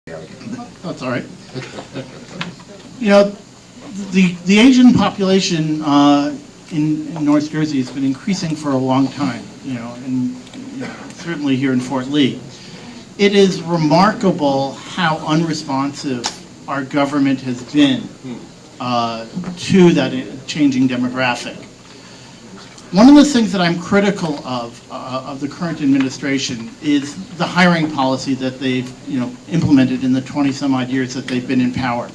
That's all right. You know, the Asian population in North Jersey has been increasing for a long time, and certainly here in Fort Lee. It is remarkable how unresponsive our government has been to that changing demographic. One of the things that I'm critical of the current administration is the hiring policy that they've implemented in the 20-some-odd years that they've been in power.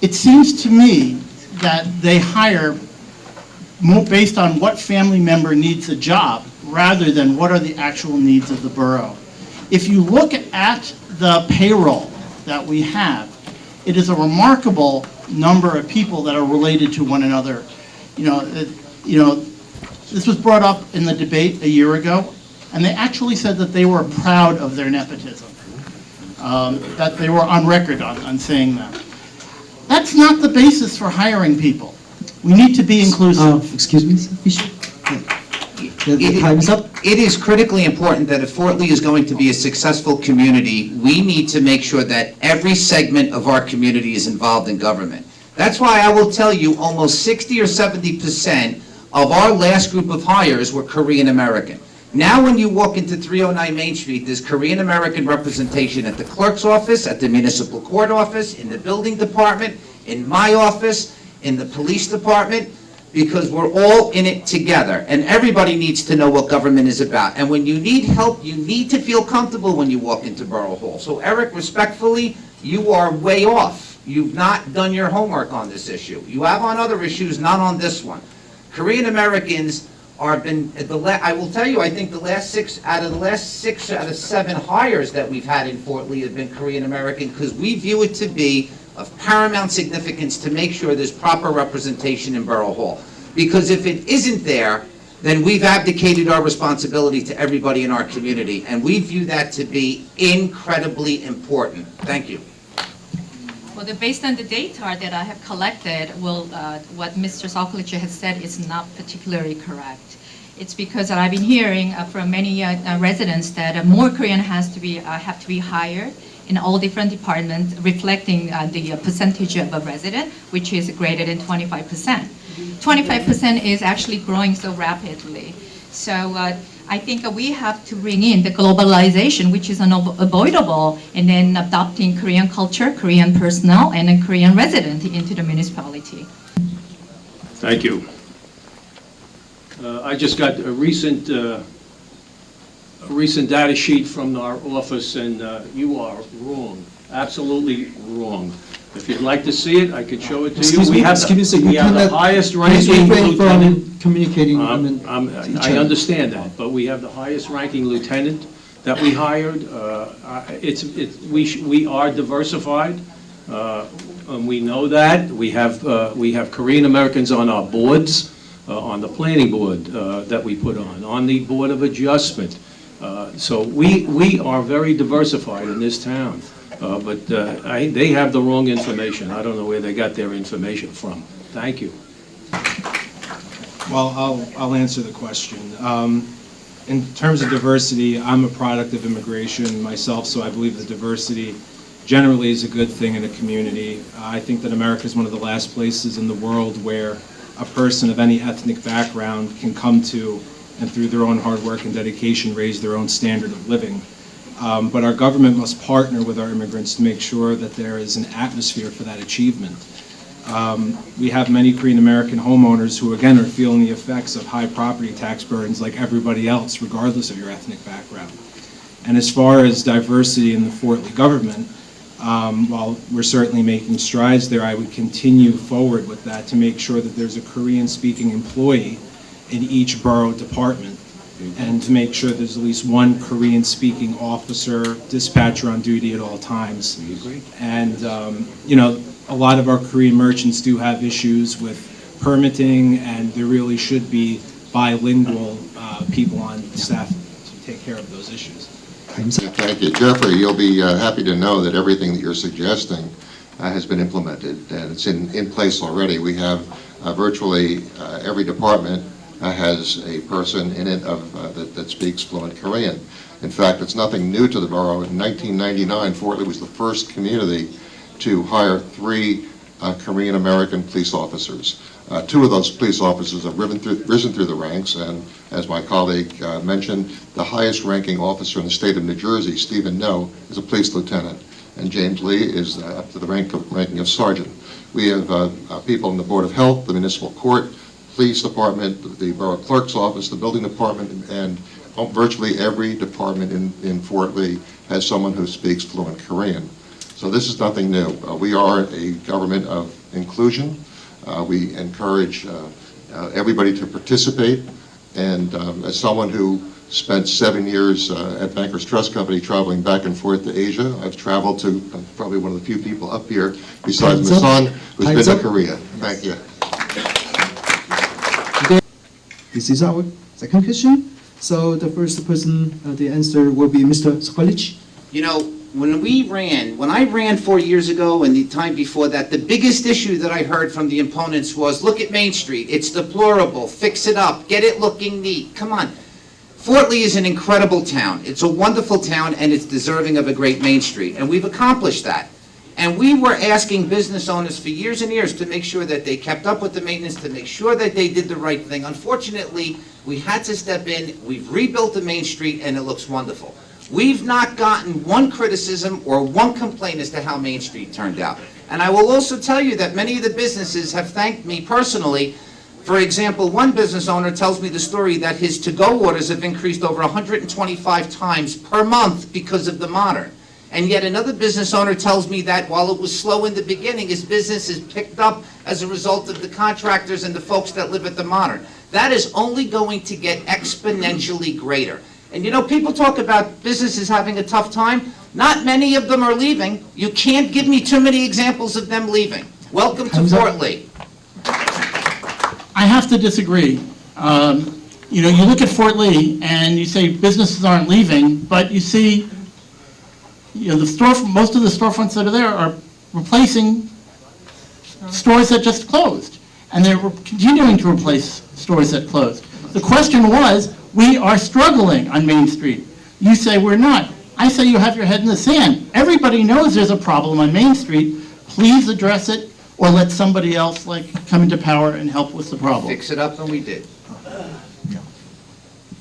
It seems to me that they hire more based on what family member needs a job rather than what are the actual needs of the borough. If you look at the payroll that we have, it is a remarkable number of people that are related to one another. This was brought up in the debate a year ago, and they actually said that they were proud of their nepotism, that they were on record on saying that. That's not the basis for hiring people. We need to be inclusive. Excuse me, Mr. Bishop? The time is up. It is critically important that if Fort Lee is going to be a successful community, we need to make sure that every segment of our community is involved in government. That's why I will tell you almost 60 or 70% of our last group of hires were Korean American. Now when you walk into 309 Main Street, there's Korean American representation at the clerk's office, at the municipal court office, in the building department, in my office, in the police department, because we're all in it together. And everybody needs to know what government is about. And when you need help, you need to feel comfortable when you walk into Borough Hall. So Eric, respectfully, you are way off. You've not done your homework on this issue. You have on other issues, not on this one. Korean Americans I will tell you, I think the last six out of 7 hires that we've had in Fort Lee have been Korean American, because we view it to be of paramount significance to make sure there's proper representation in Borough Hall. Because if it isn't there, then we've abdicated our responsibility to everybody in our community, and we view that to be incredibly important. Thank you. Well, based on the data that I have collected, what Mr. Sokolich has said is not particularly correct. It's because I've been hearing from many residents that more Korean have to be hired in all different departments, reflecting the percentage of a resident, which is greater than 25%. 25% is actually growing so rapidly. So I think we have to bring in the globalization, which is unavoidable, and then adopting Korean culture, Korean personnel, and a Korean resident into the municipality. Thank you. I just got a recent data sheet from our office, and you are wrong, absolutely wrong. If you'd like to see it, I could show it to you. We have the highest ranking lieutenant. Communicating. I understand that, but we have the highest ranking lieutenant that we hired. We are diversified, and we know that. We have Korean Americans on our boards, on the planning board that we put on the Board of Adjustment. So we are very diversified in this town. But they have the wrong information. I don't know where they got their information from. Thank you. Well, I'll answer the question. In terms of diversity, I'm a product of immigration myself, so I believe that diversity generally is a good thing in a community. I think that America is one of the last places in the world where a person of any ethnic background can come to, and through their own hard work and dedication, raise their own standard of living. But our government must partner with our immigrants to make sure that there is an atmosphere for that achievement. We have many Korean American homeowners who, again, are feeling the effects of high property tax burdens like everybody else, regardless of your ethnic background. And as far as diversity in the Fort Lee government, while we're certainly making strides there, I would continue forward with that to make sure that there's a Korean-speaking employee in each borough department, and to make sure there's at least one Korean-speaking officer, dispatcher on duty at all times. And, a lot of our Korean merchants do have issues with permitting, and there really should be bilingual people on staff to take care of those issues. Thank you. Jeffrey, you'll be happy to know that everything that you're suggesting has been implemented, and it's in place already. We have virtually every department has a person in it that speaks fluent Korean. In fact, it's nothing new to the borough. In 1999, Fort Lee was the first community to hire 3 Korean American police officers. 2 of those police officers have risen through the ranks, and as my colleague mentioned, the highest ranking officer in the state of New Jersey, Stephen No, is a police lieutenant, and James Lee is up to the ranking of sergeant. We have people in the Board of Health, the municipal court, police department, the borough clerk's office, the building department, and virtually every department in Fort Lee has someone who speaks fluent Korean. So this is nothing new. We are a government of inclusion. We encourage everybody to participate, and as someone who spent 7 years at Bankers Trust Company traveling back and forth to Asia, I've traveled to probably one of the few people up here, besides my son, who's been to Korea. Thank you. This is our second question. So the first person, the answer will be Mr. Sokolich. You know, when I ran 4 years ago and the time before that, the biggest issue that I heard from the opponents was, look at Main Street, it's deplorable, fix it up, get it looking neat. Come on. Fort Lee is an incredible town. It's a wonderful town, and it's deserving of a great Main Street, and we've accomplished that. And we were asking business owners for years and years to make sure that they kept up with the maintenance, to make sure that they did the right thing. Unfortunately, we had to step in. We've rebuilt the Main Street, and it looks wonderful. We've not gotten one criticism or one complaint as to how Main Street turned out. And I will also tell you that many of the businesses have thanked me personally. For example, one business owner tells me the story that his to-go orders have increased over 125 times per month because of the Modern. And yet another business owner tells me that while it was slow in the beginning, his business has picked up as a result of the contractors and the folks that live at the Modern. That is only going to get exponentially greater. And you know, people talk about businesses having a tough time. Not many of them are leaving. You can't give me too many examples of them leaving. Welcome to Fort Lee. I have to disagree. You know, you look at Fort Lee and you say businesses aren't leaving, but you see, you know, most of the storefronts that are there are replacing stores that just closed, and they're continuing to replace stores that closed. The question was, we are struggling on Main Street. You say we're not. I say you have your head in the sand. Everybody knows there's a problem on Main Street. Please address it, or let somebody else come into power and help with the problem. Fix it up, and we did.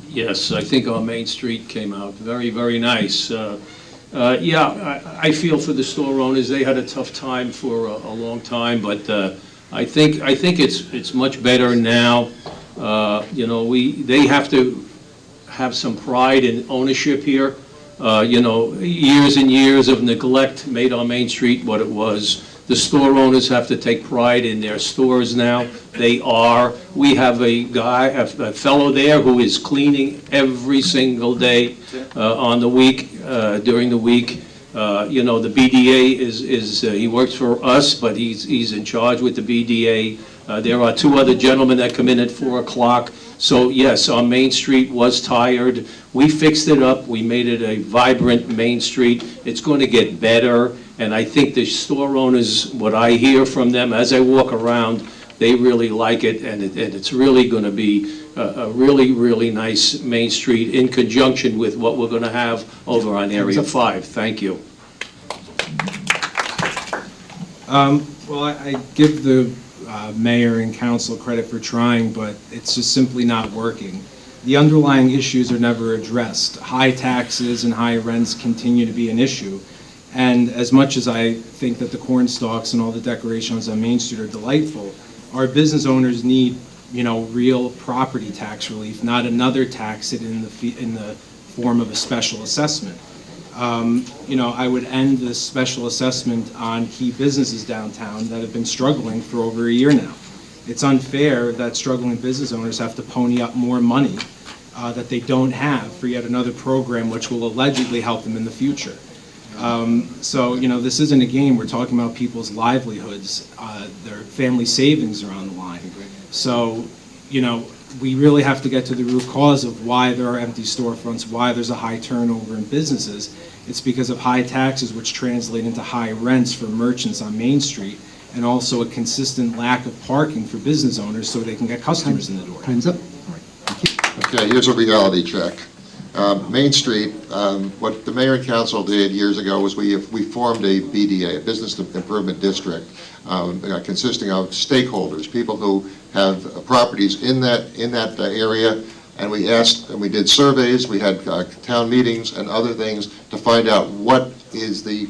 Yes, I think our Main Street came out very, very nice. Yeah, I feel for the store owners. They had a tough time for a long time, but I think it's much better now. You know, they have to have some pride in ownership here. You know, years and years of neglect made our Main Street what it was. The store owners have to take pride in their stores now. They are. We have a fellow there who is cleaning every single day on the week, during the week. You know, the BDA he works for us, but he's in charge with the BDA. There are 2 other gentlemen that come in at 4 o'clock. So yes, our Main Street was tired. We fixed it up. We made it a vibrant Main Street. It's going to get better. And I think the store owners, what I hear from them as I walk around, they really like it. And it's really going to be a really, really nice Main Street in conjunction with what we're going to have over on Area 5. Thank you. Well, I give the mayor and council credit for trying, but it's just simply not working. The underlying issues are never addressed. High taxes and high rents continue to be an issue. And as much as I think that the corn stalks and all the decorations on Main Street are delightful, our business owners need, you know, real property tax relief, not another tax in the form of a special assessment. You know, I would end this special assessment on key businesses downtown that have been struggling for over a year now. It's unfair that struggling business owners have to pony up more money that they don't have for yet another program which will allegedly help them in the future. So, you know, this isn't a game. We're talking about people's livelihoods. Their family savings are on the line. So, you know, we really have to get to the root cause of why there are empty storefronts, why there's a high turnover in businesses. It's because of high taxes, which translate into high rents for merchants on Main Street, and also a consistent lack of parking for business owners so they can get customers in the door. Time's up. Okay, here's a reality check. Main Street, what the mayor and council did years ago was we formed a BDA, a Business Improvement District, consisting of stakeholders, people who have properties in that area, and we asked, and we did surveys, we had town meetings and other things to find out what is the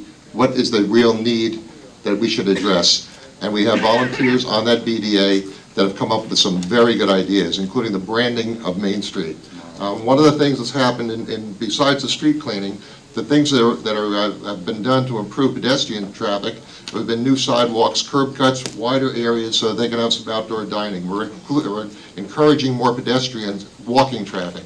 real need that we should address. And we have volunteers on that BDA that have come up with some very good ideas, including the branding of Main Street. One of the things that's happened, besides the street cleaning, the things that have been done to improve pedestrian traffic, there have been new sidewalks, curb cuts, wider areas so they can have some outdoor dining. We're encouraging more pedestrian walking traffic.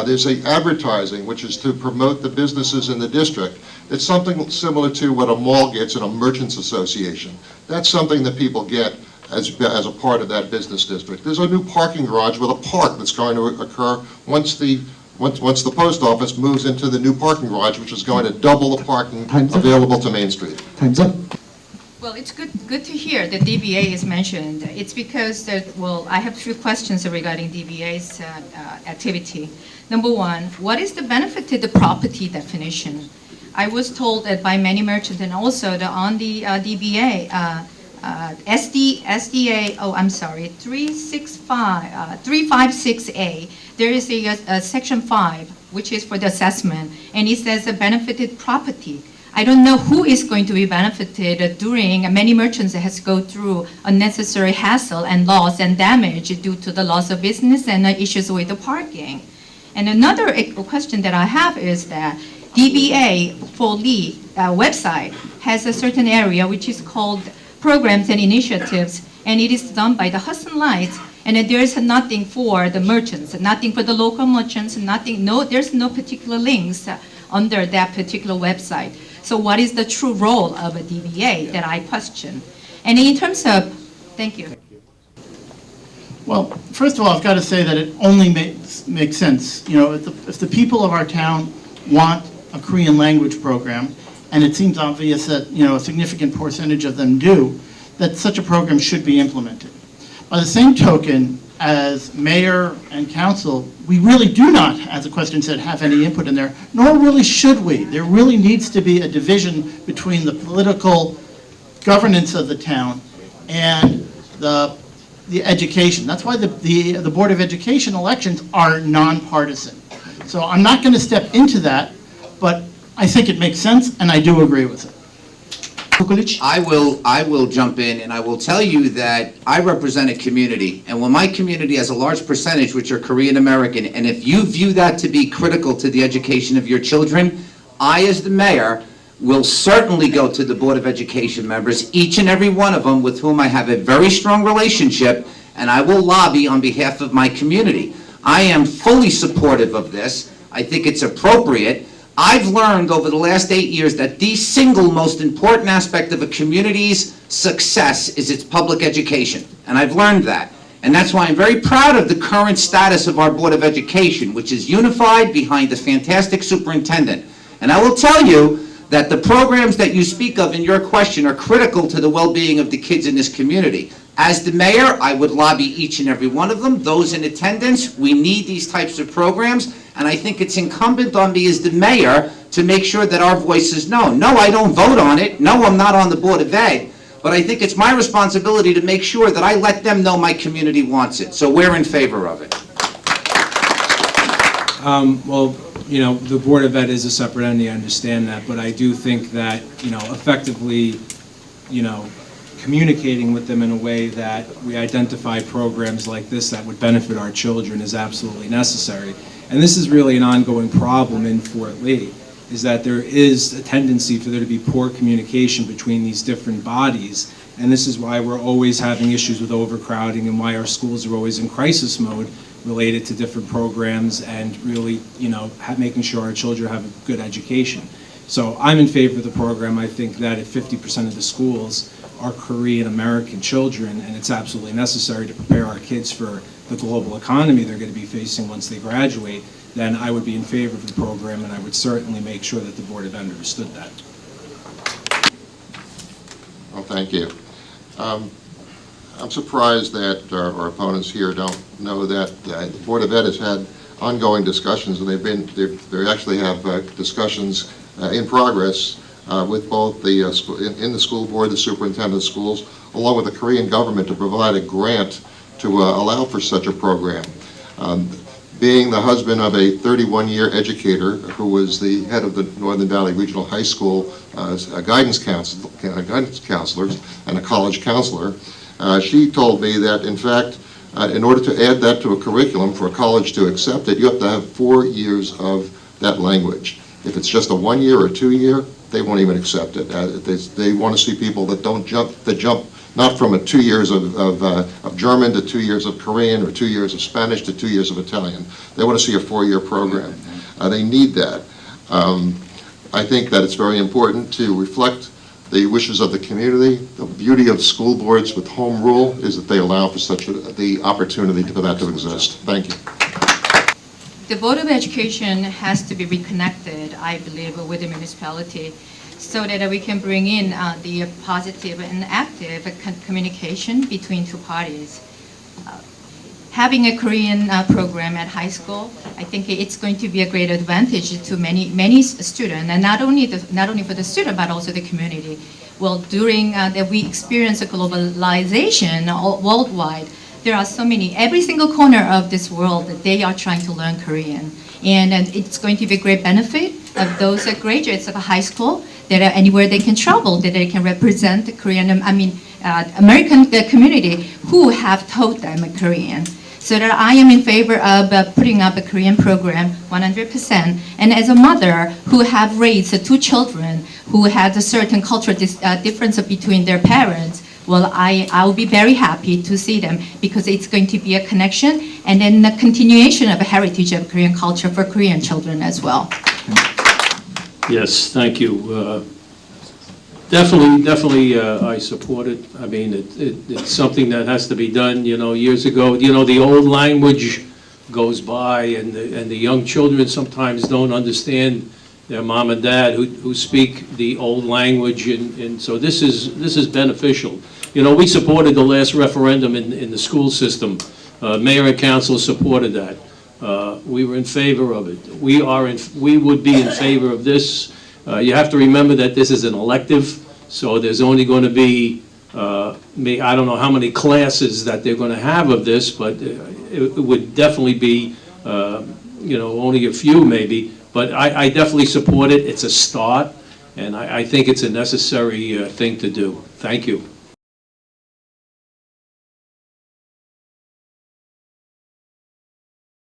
There's advertising, which is to promote the businesses in the district. It's something similar to what a mall gets in a merchants association. That's something that people get as a part of that business district. There's a new parking garage with a park that's going to occur once the post office moves into the new parking garage, which is going to double the parking available to Main Street. Time's up. Well, it's good to hear that DBA is mentioned. It's because I have 2 questions regarding DBA's activity. Number one, what is the benefit to the property definition? I was told that by many merchants and also on the DBA, SDA, 356A, there is a section 5, which is for the assessment, and it says a benefited property. I don't know who is going to be benefited during many merchants has to go through unnecessary hassle and loss and damage due to the loss of business and issues with the parking. And another question that I have is that DBA for Lee website has a certain area which is called programs and initiatives, and it is done by the Hudson Lights, and there is nothing for the merchants, nothing for the local merchants, there's no particular links under that particular website. So what is the true role of a DBA that I question? And in terms of, thank you. Well, first of all, I've got to say that it only makes sense. You know, if the people of our town want a Korean language program, and it seems obvious that, you know, a significant percentage of them do, that such a program should be implemented. By the same token, as mayor and council, we really do not, as the question said, have any input in there, nor really should we. There really needs to be a division between the political governance of the town and the education. That's why the Board of Education elections are nonpartisan. So I'm not going to step into that, but I think it makes sense, and I do agree with it. I will jump in, and I will tell you that I represent a community, and when my community has a large percentage which are Korean American, and if you view that to be critical to the education of your children, I, as the mayor, will certainly go to the Board of Education members, each and every one of them with whom I have a very strong relationship, and I will lobby on behalf of my community. I am fully supportive of this. I think it's appropriate. I've learned over the last 8 years that the single most important aspect of a community's success is its public education, and I've learned that. And that's why I'm very proud of the current status of our Board of Education, which is unified behind a fantastic superintendent. And I will tell you that the programs that you speak of in your question are critical to the well-being of the kids in this community. As the mayor, I would lobby each and every one of them. Those in attendance, we need these types of programs, and I think it's incumbent on me as the mayor to make sure that our voice is known. No, I don't vote on it. No, I'm not on the Board of Ed, but I think it's my responsibility to make sure that I let them know my community wants it. So we're in favor of it. Well, you know, the Board of Ed is a separate entity, I understand that, but I do think that, you know, effectively, you know, communicating with them in a way that we identify programs like this that would benefit our children is absolutely necessary. And this is really an ongoing problem in Fort Lee, is that there is a tendency for there to be poor communication between these different bodies. And this is why we're always having issues with overcrowding and why our schools are always in crisis mode related to different programs and really, you know, making sure our children have a good education. So I'm in favor of the program. I think that if 50% of the schools are Korean American children, and it's absolutely necessary to prepare our kids for the global economy they're going to be facing once they graduate, then I would be in favor of the program, and I would certainly make sure that the Board of Ed understood that. Well, thank you. I'm surprised that our opponents here don't know that the Board of Ed has had ongoing discussions, and they actually have discussions in progress with both the in the school board, the superintendent of schools, along with the Korean government to provide a grant to allow for such a program. Being the husband of a 31-year educator who was the head of the Northern Valley Regional High School guidance counselors and a college counselor, she told me that, in fact, in order to add that to a curriculum for a college to accept it, you have to have 4 years of that language. If it's just a 1 year or 2 year, they won't even accept it. They want to see people that jump not from 2 years of German to 2 years of Korean or 2 years of Spanish to 2 years of Italian. They want to see a 4-year program. They need that. I think that it's very important to reflect the wishes of the community. The beauty of school boards with home rule is that they allow for the opportunity for that to exist. Thank you. The Board of Education has to be reconnected, I believe, with the municipality, so that we can bring in the positive and active communication between two parties. Having a Korean program at high school, I think it's going to be a great advantage to many students, and not only for the student, but also the community. Well, during that we experience a globalization worldwide, there are so many, every single corner of this world, they are trying to learn Korean. And it's going to be a great benefit of those graduates of a high school, that anywhere they can travel, that they can represent the Korean, American community who have taught them Korean. So that I am in favor of putting up a Korean program 100%. And as a mother who have raised 2 children who had a certain cultural difference between their parents, well, I'll be very happy to see them, because it's going to be a connection and then a continuation of a heritage of Korean culture for Korean children as well. Yes, thank you. Definitely, I support it. I mean, it's something that has to be done. You know, years ago, the old language goes by, and the young children sometimes don't understand their mom and dad who speak the old language, and so this is beneficial. You know, we supported the last referendum in the school system. Mayor and council supported that. We were in favor of it. We would be in favor of this. You have to remember that this is an elective, so there's only going to be, I don't know how many classes that they're going to have of this, but it would definitely be, only a few maybe. But I definitely support it. It's a start, and I think it's a necessary thing to do. Thank you.